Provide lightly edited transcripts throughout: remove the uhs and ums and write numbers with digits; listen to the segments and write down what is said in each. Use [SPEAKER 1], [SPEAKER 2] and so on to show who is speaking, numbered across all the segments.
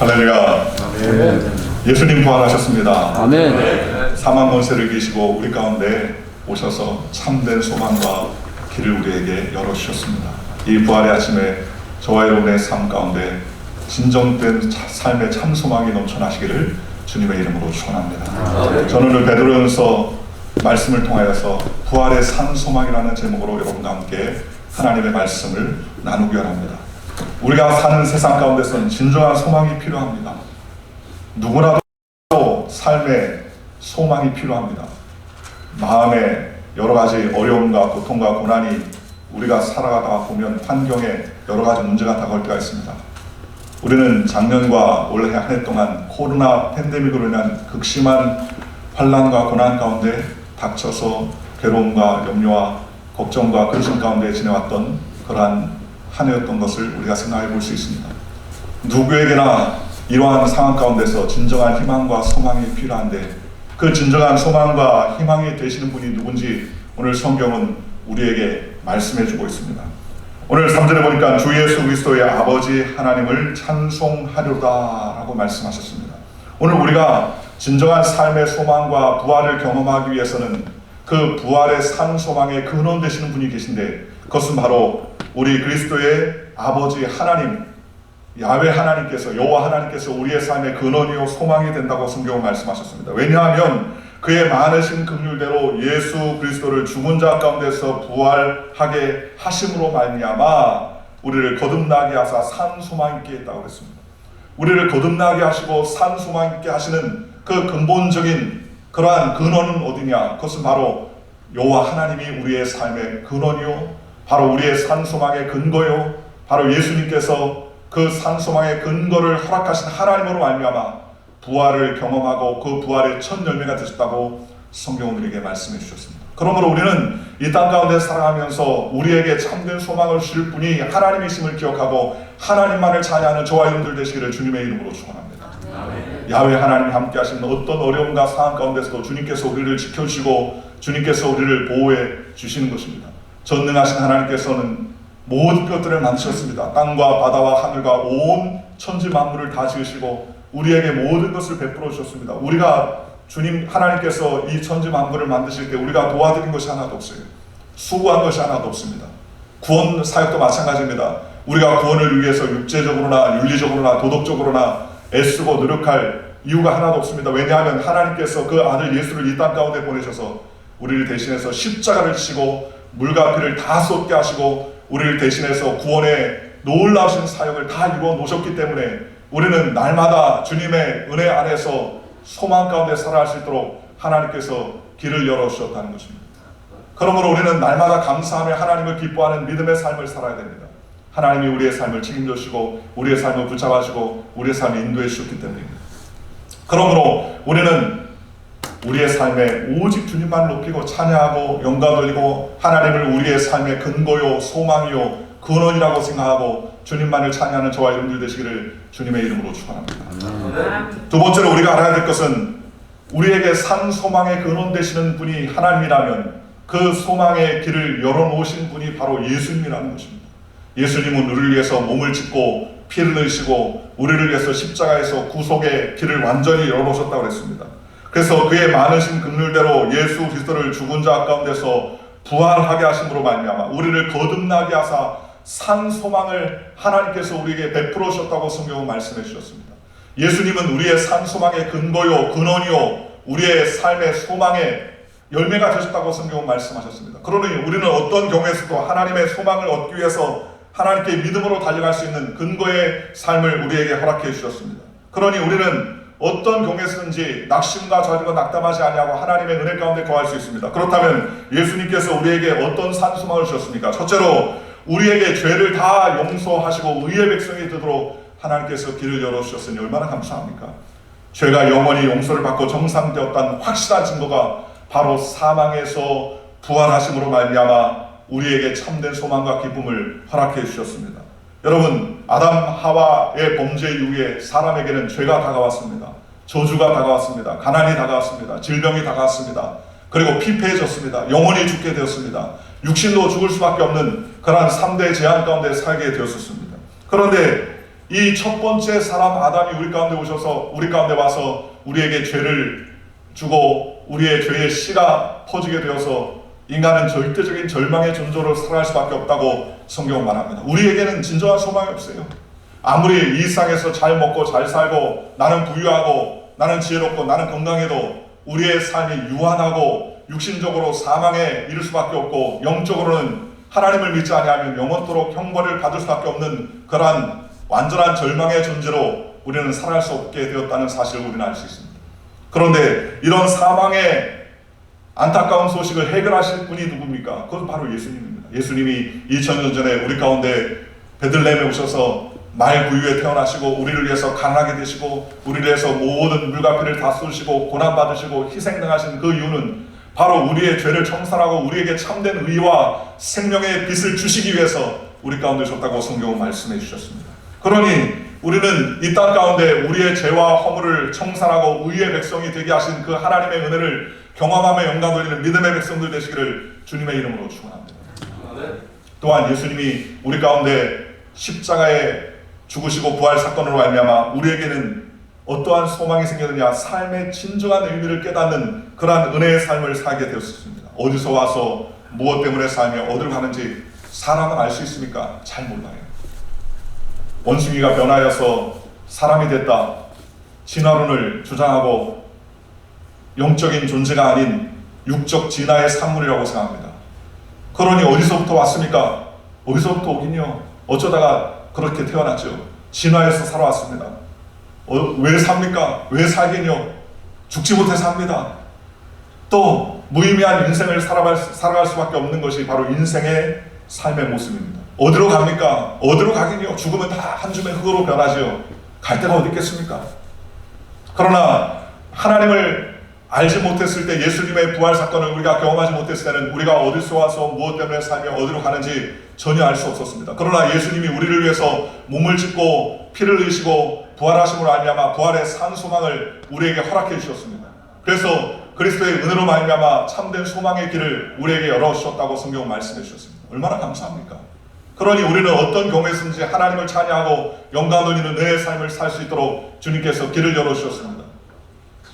[SPEAKER 1] 할렐루야.
[SPEAKER 2] 아멘.
[SPEAKER 1] 예수님 부활하셨습니다.
[SPEAKER 2] 아멘.
[SPEAKER 1] 사망 권세를 이기시고 우리 가운데 오셔서 참된 소망과 길을 우리에게 열어주셨습니다. 이 부활의 아침에 저와 여러분의 삶 가운데 진정된 삶의 참 소망이 넘쳐나시기를 주님의 이름으로 축원합니다. 저는 오늘 베드로전서 말씀을 통하여서 부활의 산 소망이라는 제목으로 여러분과 함께 하나님의 말씀을 나누기 원합니다. 우리가 사는 세상 가운데서는 진정한 소망이 필요합니다. 누구나도 삶에 소망이 필요합니다. 마음에 여러 가지 어려움과 고통과 고난이 우리가 살아가다 보면 환경에 여러 가지 문제가 다가올 때가 있습니다. 우리는 작년과 올해 한 해 동안 코로나 팬데믹으로 인한 극심한 환난과 고난 가운데 닥쳐서 괴로움과 염려와 걱정과 근심 가운데 지내왔던 그러한 한 해였던 것을 우리가 생각해 볼 수 있습니다. 누구에게나 이러한 상황 가운데서 진정한 희망과 소망이 필요한데 그 진정한 소망과 희망이 되시는 분이 누군지 오늘 성경은 우리에게 말씀해 주고 있습니다. 오늘 3절에 보니까 주 예수 그리스도의 아버지 하나님을 찬송하려다 라고 말씀하셨습니다. 오늘 우리가 진정한 삶의 소망과 부활을 경험하기 위해서는 그 부활의 산 소망의 근원 되시는 분이 계신데 그것은 바로 우리 그리스도의 아버지 하나님 야훼 하나님께서 여호와 하나님께서 우리의 삶의 근원이요 소망이 된다고 성경은 말씀하셨습니다. 왜냐하면 그의 많으신 긍휼대로 예수 그리스도를 죽은 자 가운데서 부활하게 하심으로 말미암아 우리를 거듭나게 하사 산 소망 있게 했다고 그랬습니다. 우리를 거듭나게 하시고 산 소망 있게 하시는 그 근본적인 그러한 근원은 어디냐? 그것은 바로 여호와 하나님이 우리의 삶의 근원이요 바로 우리의 산 소망의 근거요 바로 예수님께서 그 산 소망의 근거를 허락하신 하나님으로 말미암아 부활을 경험하고 그 부활의 첫 열매가 되셨다고 성경은 우리에게 말씀해 주셨습니다. 그러므로 우리는 이 땅 가운데 살아가면서 우리에게 참된 소망을 주실 분이 하나님이심을 기억하고 하나님만을 찬양하는 저와 여러분들 되시기를 주님의 이름으로 축원합니다. 야훼 하나님이 함께 하시는 어떤 어려움과 상황 가운데서도 주님께서 우리를 지켜주시고 주님께서 우리를 보호해 주시는 것입니다. 전능하신 하나님께서는 모든 것들을 만드셨습니다. 땅과 바다와 하늘과 온 천지 만물을 다 지으시고 우리에게 모든 것을 베풀어 주셨습니다. 우리가 주님 하나님께서 이 천지 만물을 만드실 때 우리가 도와드린 것이 하나도 없어요. 수고한 것이 하나도 없습니다. 구원 사역도 마찬가지입니다. 우리가 구원을 위해서 육체적으로나 윤리적으로나 도덕적으로나 애쓰고 노력할 이유가 하나도 없습니다. 왜냐하면 하나님께서 그 아들 예수를 이 땅 가운데 보내셔서 우리를 대신해서 십자가를 지고 물과 피를 다 쏟게 하시고 우리를 대신해서 구원의 놀라우신 사역을 다 이루어 놓으셨기 때문에 우리는 날마다 주님의 은혜 안에서 소망 가운데 살아갈 수 있도록 하나님께서 길을 열어주셨다는 것입니다. 그러므로 우리는 날마다 감사하며 하나님을 기뻐하는 믿음의 삶을 살아야 됩니다. 하나님이 우리의 삶을 책임져 주시고 우리의 삶을 붙잡아주고 우리의 삶을 인도해 주셨기 때문입니다. 그러므로 우리는 우리의 삶에 오직 주님만 높이고 찬양하고 영광 돌리고 하나님을 우리의 삶의 근거요 소망이요 근원이라고 생각하고 주님만을 찬양하는 저와 여러분들 되시기를 주님의 이름으로 축원합니다. 두 번째로 우리가 알아야 될 것은 우리에게 산 소망의 근원 되시는 분이 하나님이라면 그 소망의 길을 열어놓으신 분이 바로 예수님이라는 것입니다. 예수님은 우리를 위해서 몸을 찢고 피를 흘리시고 우리를 위해서 십자가에서 구속의 길을 완전히 열어놓으셨다고 했습니다. 그래서 그의 많으신 긍휼대로 예수 그리스도를 죽은 자 가운데서 부활하게 하심으로 말미암아 우리를 거듭나게 하사 산 소망을 하나님께서 우리에게 베풀어 주셨다고 성경은 말씀해 주셨습니다. 예수님은 우리의 산 소망의 근거요 근원이요 우리의 삶의 소망의 열매가 되셨다고 성경은 말씀하셨습니다. 그러니 우리는 어떤 경우에서도 하나님의 소망을 얻기 위해서 하나님께 믿음으로 달려갈 수 있는 근거의 삶을 우리에게 허락해 주셨습니다. 그러니 우리는 어떤 경우에서든지 낙심과 좌절과 낙담하지 아니하고 하나님의 은혜 가운데 거할 수 있습니다. 그렇다면 예수님께서 우리에게 어떤 산 소망을 주셨습니까? 첫째로 우리에게 죄를 다 용서하시고 의의 백성이 되도록 하나님께서 길을 열어주셨으니 얼마나 감사합니까? 죄가 영원히 용서를 받고 정상되었다는 확실한 증거가 바로 사망에서 부활하심으로 말미암아 우리에게 참된 소망과 기쁨을 허락해 주셨습니다. 여러분, 아담 하와의 범죄 이후에 사람에게는 죄가 다가왔습니다. 저주가 다가왔습니다. 가난이 다가왔습니다. 질병이 다가왔습니다. 그리고 피폐해졌습니다. 영원히 죽게 되었습니다. 육신도 죽을 수밖에 없는 그러한 3대 재앙 가운데 살게 되었습니다. 그런데 이 첫 번째 사람 아담이 우리 가운데 오셔서 우리 가운데 와서 우리에게 죄를 주고 우리의 죄의 씨가 퍼지게 되어서 인간은 절대적인 절망의 존재로 살아갈 수밖에 없다고 성경은 말합니다. 우리에게는 진정한 소망이 없어요. 아무리 이 세상에서 잘 먹고 잘 살고 나는 부유하고 나는 지혜롭고 나는 건강해도 우리의 삶이 유한하고 육신적으로 사망에 이를 수밖에 없고 영적으로는 하나님을 믿지 아니하면 영원토록 형벌을 받을 수밖에 없는 그러한 완전한 절망의 존재로 우리는 살아갈 수 없게 되었다는 사실을 우리는 알 수 있습니다. 그런데 이런 사망의 안타까운 소식을 해결하실 분이 누굽니까? 그건 바로 예수님입니다. 예수님이 2000년 전에 우리 가운데 베들레헴에 오셔서 말구유에 태어나시고 우리를 위해서 가난하게 되시고 우리를 위해서 모든 물과 피를 다 쏟으시고 고난받으시고 희생당하신 그 이유는 바로 우리의 죄를 청산하고 우리에게 참된 의와 생명의 빛을 주시기 위해서 우리 가운데 오셨다고 성경은 말씀해 주셨습니다. 그러니 우리는 이 땅 가운데 우리의 죄와 허물을 청산하고 의의 백성이 되게 하신 그 하나님의 은혜를 경험하며 영광 돌리는 믿음의 백성들 되시기를 주님의 이름으로 축원합니다. 또한 예수님이 우리 가운데 십자가에 죽으시고 부활 사건으로 말미암아 우리에게는 어떠한 소망이 생겼느냐, 삶의 진정한 의미를 깨닫는 그러한 은혜의 삶을 살게 되었습니다. 어디서 와서 무엇 때문에 살며 어디로 가는지 사람은 알 수 있습니까? 잘 몰라요. 원숭이가 변하여서 사람이 됐다, 진화론을 주장하고 영적인 존재가 아닌 육적 진화의 산물이라고 생각합니다. 그러니 어디서부터 왔습니까? 어디서부터 오긴요? 어쩌다가 그렇게 태어났죠. 진화해서 살아왔습니다. 왜 삽니까? 왜 살긴요? 죽지 못해 삽니다. 또 무의미한 인생을 살아갈 수밖에 없는 것이 바로 인생의 삶의 모습입니다. 어디로 갑니까? 어디로 가긴요? 죽으면 다 한 줌의 흙으로 변하지요. 갈 데가 어디 있겠습니까? 그러나 하나님을 알지 못했을 때, 예수님의 부활 사건을 우리가 경험하지 못했을 때는 우리가 어디서 와서 무엇 때문에 살며 어디로 가는지 전혀 알 수 없었습니다. 그러나 예수님이 우리를 위해서 몸을 찢고 피를 흘리시고 부활하심으로 말미암아 부활의 산 소망을 우리에게 허락해 주셨습니다. 그래서 그리스도의 은혜로 말미암아 참된 소망의 길을 우리에게 열어주셨다고 성경은 말씀해 주셨습니다. 얼마나 감사합니까? 그러니 우리는 어떤 경우에서든지 하나님을 찬양하고 영광 돌리는 은혜의 삶을 살 수 있도록 주님께서 길을 열어주셨습니다.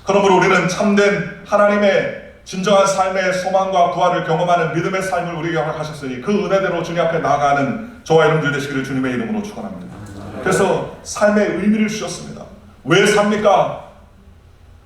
[SPEAKER 1] 그러므로 우리는 참된 하나님의 진정한 삶의 소망과 부활을 경험하는 믿음의 삶을 우리에게 허락하셨으니 그 은혜대로 주님 앞에 나아가는 저와 여러분들 되시기를 주님의 이름으로 축원합니다. 그래서 삶의 의미를 주셨습니다. 왜 삽니까?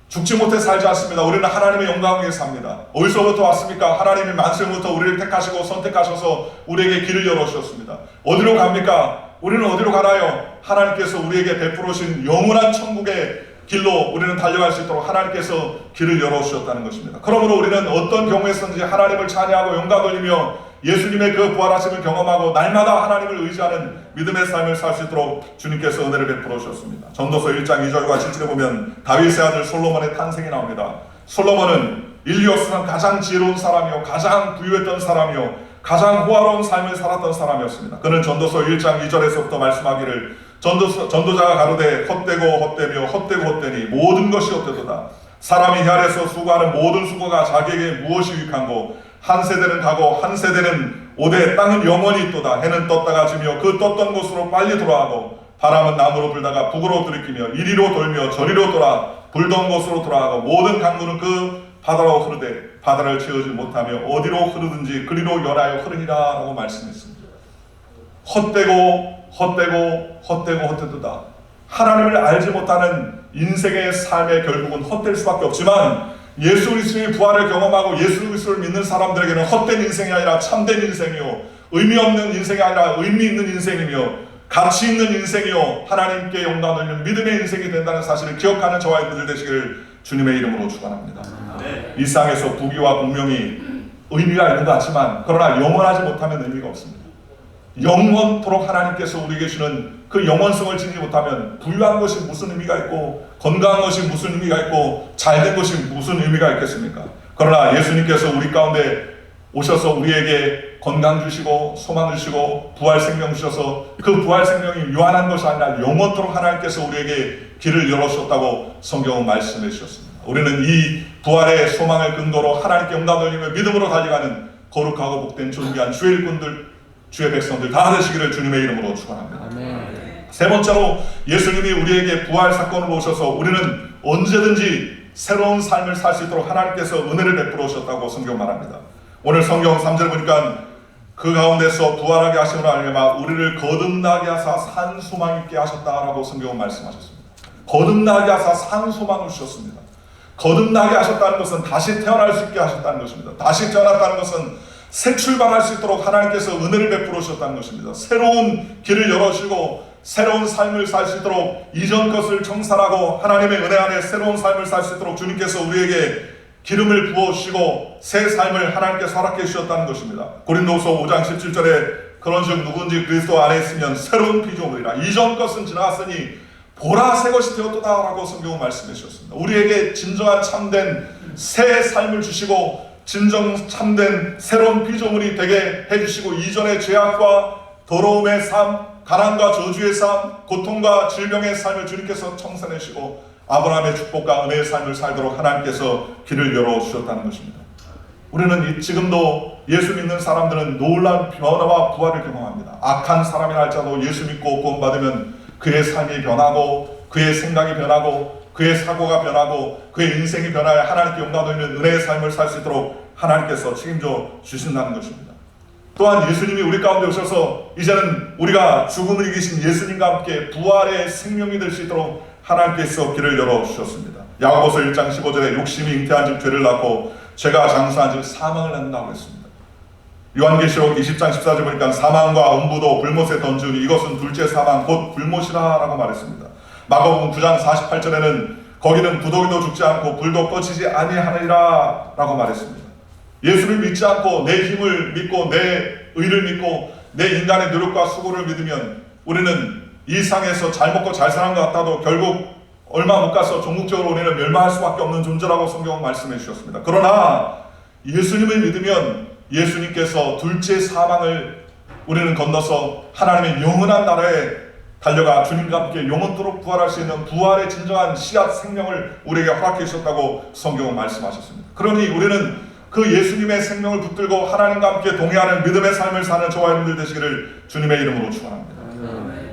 [SPEAKER 1] 죽지 못해 살지 않습니다. 우리는 하나님의 영광을 위해 삽니다. 어디서부터 왔습니까? 하나님이 만세부터 우리를 택하시고 선택하셔서 우리에게 길을 열어주셨습니다. 어디로 갑니까? 우리는 어디로 가나요? 하나님께서 우리에게 베풀어 주신 영원한 천국의 길로 우리는 달려갈 수 있도록 하나님께서 길을 열어주셨다는 것입니다. 그러므로 우리는 어떤 경우에서든지 하나님을 찬양하고 영광 돌리며 예수님의 그 부활하심을 경험하고 날마다 하나님을 의지하는 믿음의 삶을 살 수 있도록 주님께서 은혜를 베풀어 주셨습니다. 전도서 1장 2절과 7절에 보면 다윗의 아들 솔로몬의 탄생이 나옵니다. 솔로몬은 인류 역사상 가장 지혜로운 사람이요, 가장 부유했던 사람이요, 가장 호화로운 삶을 살았던 사람이었습니다. 그는 전도서 1장 2절에서부터 말씀하기를 전도자가 가로되 헛되고 헛되며 헛되고 헛되니 모든 것이 헛되도다. 사람이 해 아래서 수고하는 모든 수고가 자기에게 무엇이 유익한고 한 세대는 가고 한 세대는 오되 땅은 영원히 있도다. 해는 떴다가 지며 그 떴던 곳으로 빨리 돌아가고 바람은 남으로 불다가 북으로 들이키며 이리로 돌며 저리로 돌아 불던 곳으로 돌아가고 모든 강물은 그 바다로 흐르되 바다를 채우지 못하며 어디로 흐르든지 그리로 연하여 흐르니라 라고 말씀했습니다. 헛되고 헛되고 헛되고 헛되도다. 하나님을 알지 못하는 인생의 삶의 결국은 헛될 수밖에 없지만 예수 그리스도의 부활을 경험하고 예수 그리스도를 믿는 사람들에게는 헛된 인생이 아니라 참된 인생이요, 의미 없는 인생이 아니라 의미 있는 인생이며 가치 있는 인생이요, 하나님께 영광 돌리는 믿음의 인생이 된다는 사실을 기억하는 저와 여러분들 되시기를 주님의 이름으로 축원합니다. 이 세상에서 부귀와 공명이 의미가 있는 것 같지만 그러나 영원하지 못하면 의미가 없습니다. 영원토록 하나님께서 우리에게 주는 그 영원성을 지니지 못하면 부유한 것이 무슨 의미가 있고 건강한 것이 무슨 의미가 있고 잘된 것이 무슨 의미가 있겠습니까? 그러나 예수님께서 우리 가운데 오셔서 우리에게 건강 주시고 소망 주시고 부활 생명 주셔서 그 부활 생명이 유한한 것이 아니라 영원토록 하나님께서 우리에게 길을 열어주셨다고 성경은 말씀해 주셨습니다. 우리는 이 부활의 소망을 근거로 하나님께 영광 돌리며 믿음으로 달려가는 거룩하고 복된 존귀한 주의 일꾼들, 주의 백성들 다 되시기를 주님의 이름으로 축원합니다.
[SPEAKER 2] 아멘.
[SPEAKER 1] 세 번째로 예수님이 우리에게 부활 사건을 오셔서 우리는 언제든지 새로운 삶을 살 수 있도록 하나님께서 은혜를 베풀어 오셨다고 성경 말합니다. 오늘 성경 3절 보니까 그 가운데서 부활하게 하심으로 알미암아 우리를 거듭나게 하사 산 소망 있게 하셨다라고 성경은 말씀하셨습니다. 거듭나게 하사 산 소망을 주셨습니다. 거듭나게 하셨다는 것은 다시 태어날 수 있게 하셨다는 것입니다. 다시 태어났다는 것은 새 출발할 수 있도록 하나님께서 은혜를 베풀어 주셨다는 것입니다. 새로운 길을 열어주시고 새로운 삶을 살 수 있도록 이전 것을 청산하고 하나님의 은혜 안에 새로운 삶을 살 수 있도록 주님께서 우리에게 기름을 부어주시고 새 삶을 하나님께서 허락해 주셨다는 것입니다. 고린도후서 5장 17절에 그런즉 누군지 그리스도 안에 있으면 새로운 피조물이라 이전 것은 지나갔으니 보라 새 것이 되었도다 라고 성경은 말씀해 주셨습니다. 우리에게 진정한 참된 새 삶을 주시고 진정 참된 새로운 피조물이 되게 해주시고 이전의 죄악과 더러움의 삶, 가난과 저주의 삶, 고통과 질병의 삶을 주님께서 청산해주시고 아브라함의 축복과 은혜의 삶을 살도록 하나님께서 길을 열어주셨다는 것입니다. 우리는 지금도 예수 믿는 사람들은 놀라운 변화와 부활을 경험합니다. 악한 사람이라 할지라도 예수 믿고 구원받으면 그의 삶이 변하고 그의 생각이 변하고 그의 사고가 변하고 그의 인생이 변하여 하나님께 영광 돌리는 은혜의 삶을 살 수 있도록 하나님께서 책임져 주신다는 것입니다. 또한 예수님이 우리 가운데 오셔서 이제는 우리가 죽음을 이기신 예수님과 함께 부활의 생명이 될 수 있도록 하나님께서 길을 열어주셨습니다. 야고보서 1장 15절에 욕심이 잉태한 즉 죄를 낳고 죄가 장수한 즉 사망을 낳는다고 했습니다. 요한계시록 20장 14절 보니까 사망과 음부도 불못에 던지니 이것은 둘째 사망 곧 불못이라 라고 말했습니다. 마가복음 9장 48절에는 거기는 구더기도 죽지 않고 불도 꺼지지 아니하리라 라고 말했습니다. 예수를 믿지 않고 내 힘을 믿고 내 의를 믿고 내 인간의 노력과 수고를 믿으면 우리는 이 상에서 잘 먹고 잘 사는 것 같아도 결국 얼마 못 가서 종국적으로 우리는 멸망할 수밖에 없는 존재라고 성경은 말씀해 주셨습니다. 그러나 예수님을 믿으면 예수님께서 둘째 사망을 우리는 건너서 하나님의 영원한 나라에 달려가 주님과 함께 영원토록 부활할 수 있는 부활의 진정한 씨앗 생명을 우리에게 허락해 주셨다고 성경은 말씀하셨습니다. 그러니 우리는 그 예수님의 생명을 붙들고 하나님과 함께 동행하는 믿음의 삶을 사는 저와 여러분들 되시기를 주님의 이름으로 축원합니다.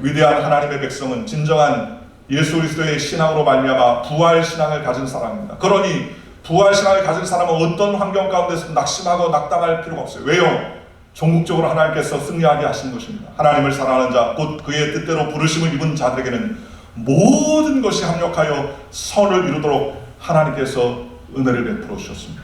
[SPEAKER 1] 위대한 하나님의 백성은 진정한 예수 그리스도의 신앙으로 말미암아 부활 신앙을 가진 사람입니다. 그러니 부활 신앙을 가진 사람은 어떤 환경 가운데서 낙심하고 낙담할 필요가 없어요. 왜요? 종국적으로 하나님께서 승리하게 하신 것입니다. 하나님을 사랑하는 자, 곧 그의 뜻대로 부르심을 입은 자들에게는 모든 것이 합력하여 선을 이루도록 하나님께서 은혜를 베풀어 주셨습니다.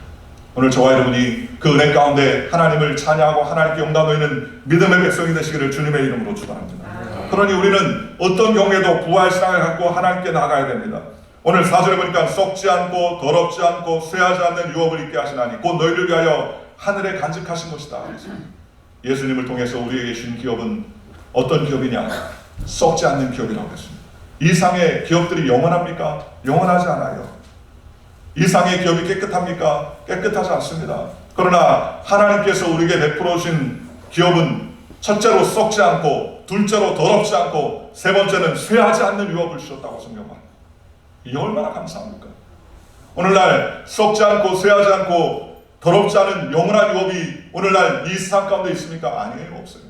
[SPEAKER 1] 오늘 저와 여러분이 그 은혜 가운데 하나님을 찬양하고 하나님께 영광 돌리는 믿음의 백성이 되시기를 주님의 이름으로 축원합니다. 그러니 우리는 어떤 경우에도 부활 신앙을 갖고 하나님께 나아가야 됩니다. 오늘 4절에 보니까 썩지 않고 더럽지 않고 쇠하지 않는 유업을 입게 하시나니 곧 너희를 위하여 하늘에 간직하신 것이다. 예수님을 통해서 우리에게 주신 기업은 어떤 기업이냐? 썩지 않는 기업이라고 했습니다. 이 상의 기업들이 영원합니까? 영원하지 않아요. 이 상의 기업이 깨끗합니까? 깨끗하지 않습니다. 그러나 하나님께서 우리에게 베풀어 주신 기업은 첫째로 썩지 않고 둘째로 더럽지 않고 세 번째는 쇠하지 않는 유업을 주셨다고 성경 말합니다. 이 얼마나 감사합니까? 오늘날 썩지 않고 쇠하지 않고 더럽지 않은 영원한 유업이 오늘날 이 세상 가운데 있습니까? 아니에요, 없어요.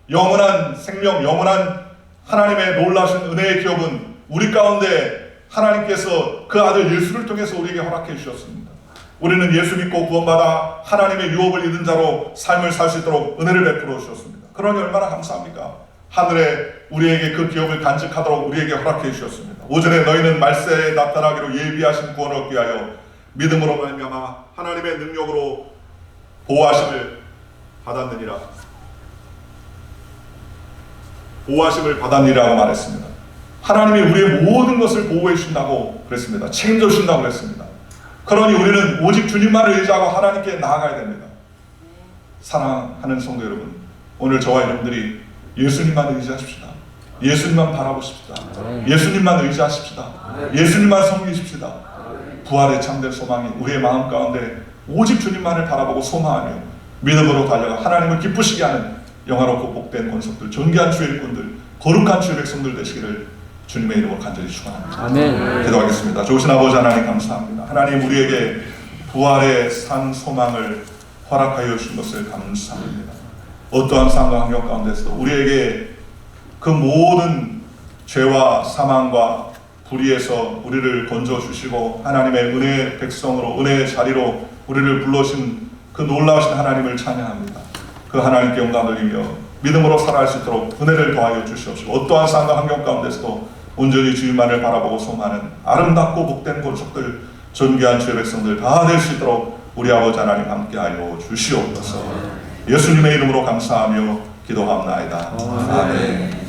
[SPEAKER 1] 영원한 생명, 영원한 하나님의 놀라신 은혜의 기업은 우리 가운데 하나님께서 그 아들 예수를 통해서 우리에게 허락해 주셨습니다. 우리는 예수 믿고 구원받아 하나님의 유업을 입은 자로 삶을 살 수 있도록 은혜를 베풀어 주셨습니다. 그러니 얼마나 감사합니까? 하늘에 우리에게 그 기업을 간직하도록 우리에게 허락해 주셨습니다. 오전에 너희는 말세에 나타나기로 예비하신 구원을 얻기 위하여 믿음으로 말미암아 하나님의 능력으로 보호하심을 받았느니라. 보호하심을 받았느니라고 말했습니다. 하나님이 우리의 모든 것을 보호해 주신다고 그랬습니다. 책임져 주신다고 그랬습니다. 그러니 우리는 오직 주님만을 의지하고 하나님께 나아가야 됩니다. 사랑하는 성도 여러분, 오늘 저와 여러분들이 예수님만 의지하십시다. 예수님만 바라보십시다. 예수님만 의지하십시다. 예수님만 섬기십시다. 부활의 참된 소망이 우리의 마음 가운데 오직 주님만을 바라보고 소망하며 믿음으로 달려가 하나님을 기쁘시게 하는 영화롭고 복된 권속들, 존귀한 주의 일꾼들, 거룩한 주의 백성들 되시기를 주님의 이름으로 간절히 축원합니다.
[SPEAKER 2] 아멘.
[SPEAKER 1] 기도하겠습니다. 좋으신 아버지 하나님 감사합니다. 하나님 우리에게 부활의 산 소망을 허락하여 주신 것을 감사합니다. 어떠한 상황 환경 가운데서도 우리에게 그 모든 죄와 사망과 불의에서 우리를 건져주시고 하나님의 은혜의 백성으로 은혜의 자리로 우리를 불러신 그 놀라우신 하나님을 찬양합니다. 그 하나님께 영광 돌리며 믿음으로 살아갈 수 있도록 은혜를 더하여 주시옵시고 어떠한 상황 환경 가운데서도 온전히 주님만을 바라보고 소망하는 아름답고 복된 고척들 존귀한 주의 백성들 다 될 수 있도록 우리 아버지 하나님 함께하여 주시옵소서. 예수님의 이름으로 감사하며 기도합나이다. 아멘.